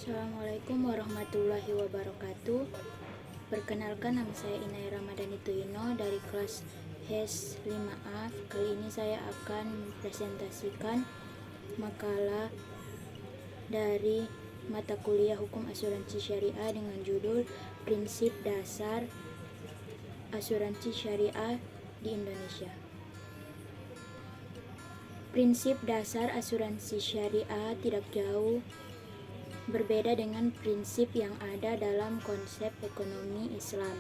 Assalamualaikum warahmatullahi wabarakatuh. Perkenalkan, nama saya Inai Ramadhani Tuyino dari kelas HES 5A. Kali ini saya akan mempresentasikan makalah dari mata kuliah Hukum Asuransi Syariah dengan judul Prinsip Dasar Asuransi Syariah di Indonesia. Prinsip dasar asuransi syariah tidak jauh berbeda dengan prinsip yang ada dalam konsep ekonomi Islam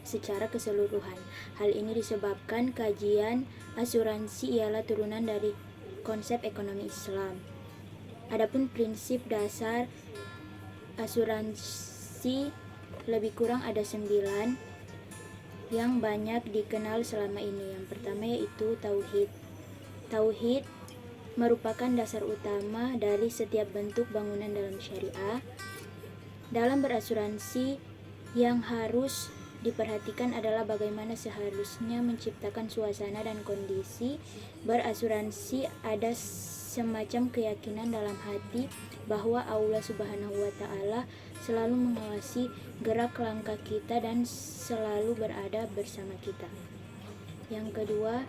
secara keseluruhan. Hal ini disebabkan kajian asuransi ialah turunan dari konsep ekonomi Islam. Adapun prinsip dasar asuransi lebih kurang ada 9 yang banyak dikenal selama ini. Yang pertama yaitu tauhid. Tauhid merupakan dasar utama dari setiap bentuk bangunan dalam syariah. Dalam berasuransi, yang harus diperhatikan adalah bagaimana seharusnya menciptakan suasana dan kondisi berasuransi. Ada semacam keyakinan dalam hati bahwa Allah Subhanahu wa Ta'ala selalu mengawasi gerak langkah kita dan selalu berada bersama kita. Yang kedua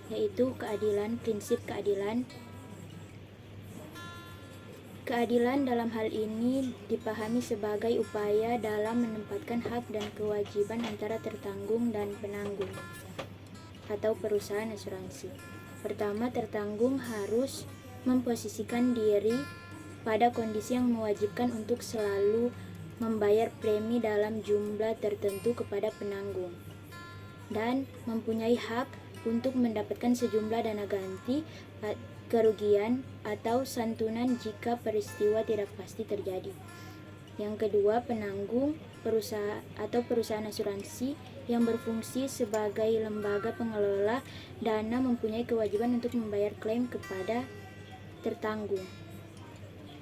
yaitu keadilan. Prinsip keadilan. Keadilan dalam hal ini dipahami sebagai upaya dalam menempatkan hak dan kewajiban antara tertanggung dan penanggung atau perusahaan asuransi. Pertama, tertanggung harus memposisikan diri pada kondisi yang mewajibkan untuk selalu membayar premi dalam jumlah tertentu kepada penanggung dan mempunyai hak untuk mendapatkan sejumlah dana ganti kerugian atau santunan jika peristiwa tidak pasti terjadi. Yang kedua, penanggung perusahaan asuransi yang berfungsi sebagai lembaga pengelola dana mempunyai kewajiban untuk membayar klaim kepada tertanggung.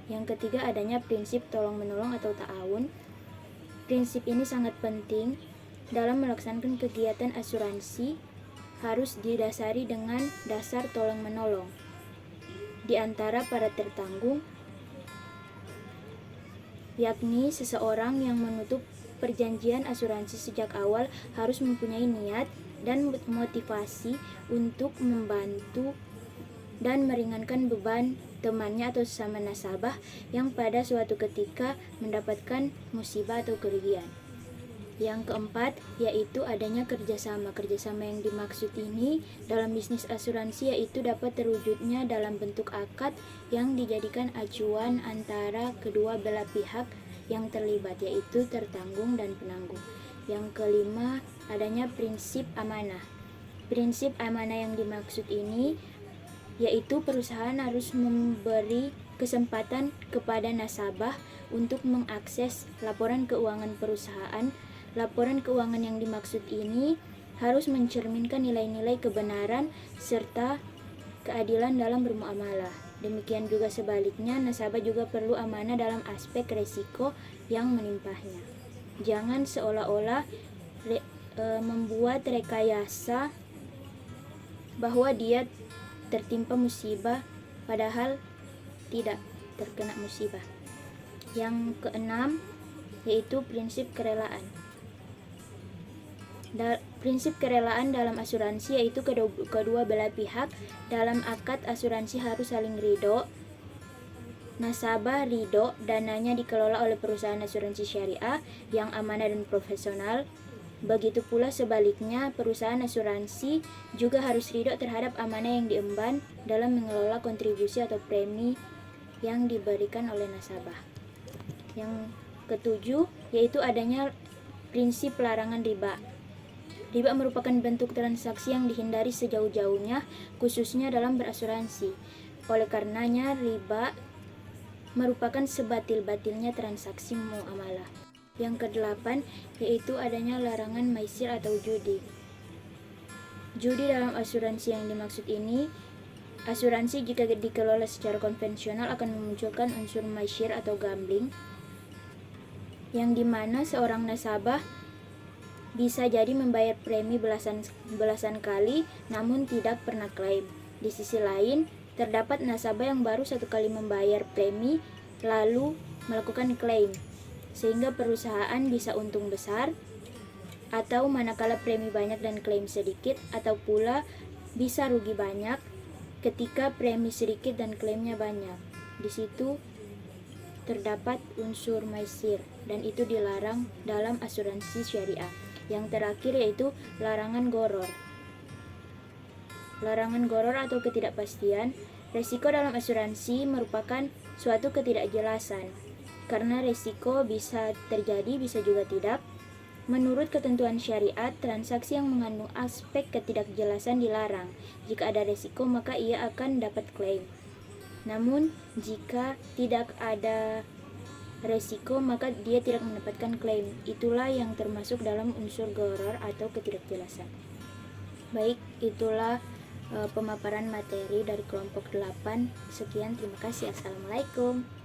Yang ketiga, adanya prinsip tolong-menolong atau ta'awun. Prinsip ini sangat penting dalam melaksanakan kegiatan asuransi, harus didasari dengan dasar tolong-menolong di antara para tertanggung, yakni seseorang yang menutup perjanjian asuransi sejak awal harus mempunyai niat dan motivasi untuk membantu dan meringankan beban temannya atau sesama nasabah yang pada suatu ketika mendapatkan musibah atau kerugian. Yang keempat yaitu adanya kerjasama. Kerjasama yang dimaksud ini dalam bisnis asuransi yaitu dapat terwujudnya dalam bentuk akad yang dijadikan acuan antara kedua belah pihak yang terlibat, yaitu tertanggung dan penanggung. Yang kelima, adanya prinsip amanah. Prinsip amanah yang dimaksud ini yaitu perusahaan harus memberi kesempatan kepada nasabah untuk mengakses laporan keuangan perusahaan. Laporan keuangan yang dimaksud ini harus mencerminkan nilai-nilai kebenaran serta keadilan dalam bermuamalah. Demikian juga sebaliknya, nasabah juga perlu amanah dalam aspek resiko yang menimpanya. Jangan seolah-olah membuat rekayasa bahwa dia tertimpa musibah padahal tidak terkena musibah. Yang keenam yaitu prinsip kerelaan. Prinsip kerelaan dalam asuransi yaitu kedua belah pihak dalam akad asuransi harus saling ridho. Nasabah ridho dananya dikelola oleh perusahaan asuransi syariah yang amanah dan profesional. Begitu pula sebaliknya, perusahaan asuransi juga harus ridho terhadap amanah yang diemban dalam mengelola kontribusi atau premi yang diberikan oleh nasabah. Yang ketujuh yaitu adanya prinsip larangan riba. Riba merupakan bentuk transaksi yang dihindari sejauh-jauhnya, khususnya dalam berasuransi. Oleh karenanya, riba merupakan sebatil-batilnya transaksi muamalah. Yang kedelapan yaitu adanya larangan maisir atau judi. Judi dalam asuransi yang dimaksud ini, asuransi jika dikelola secara konvensional akan memunculkan unsur maisir atau gambling, yang dimana seorang nasabah bisa jadi membayar premi belasan kali namun tidak pernah klaim. Di sisi lain, terdapat nasabah yang baru satu kali membayar premi lalu melakukan klaim, sehingga perusahaan bisa untung besar, atau manakala premi banyak dan klaim sedikit, atau pula bisa rugi banyak ketika premi sedikit dan klaimnya banyak. Di situ terdapat unsur maisir dan itu dilarang dalam asuransi syariah. Yang terakhir yaitu larangan gharar. Larangan gharar atau ketidakpastian. Resiko dalam asuransi merupakan suatu ketidakjelasan. Karena resiko bisa terjadi, bisa juga tidak. Menurut ketentuan syariat, transaksi yang mengandung aspek ketidakjelasan dilarang. Jika ada resiko, maka ia akan dapat klaim. Namun, jika tidak ada resiko, maka dia tidak mendapatkan klaim. Itulah yang termasuk dalam unsur gharar atau ketidakjelasan. Baik, itulah pemaparan materi dari kelompok 8. Sekian, terima kasih. Assalamualaikum.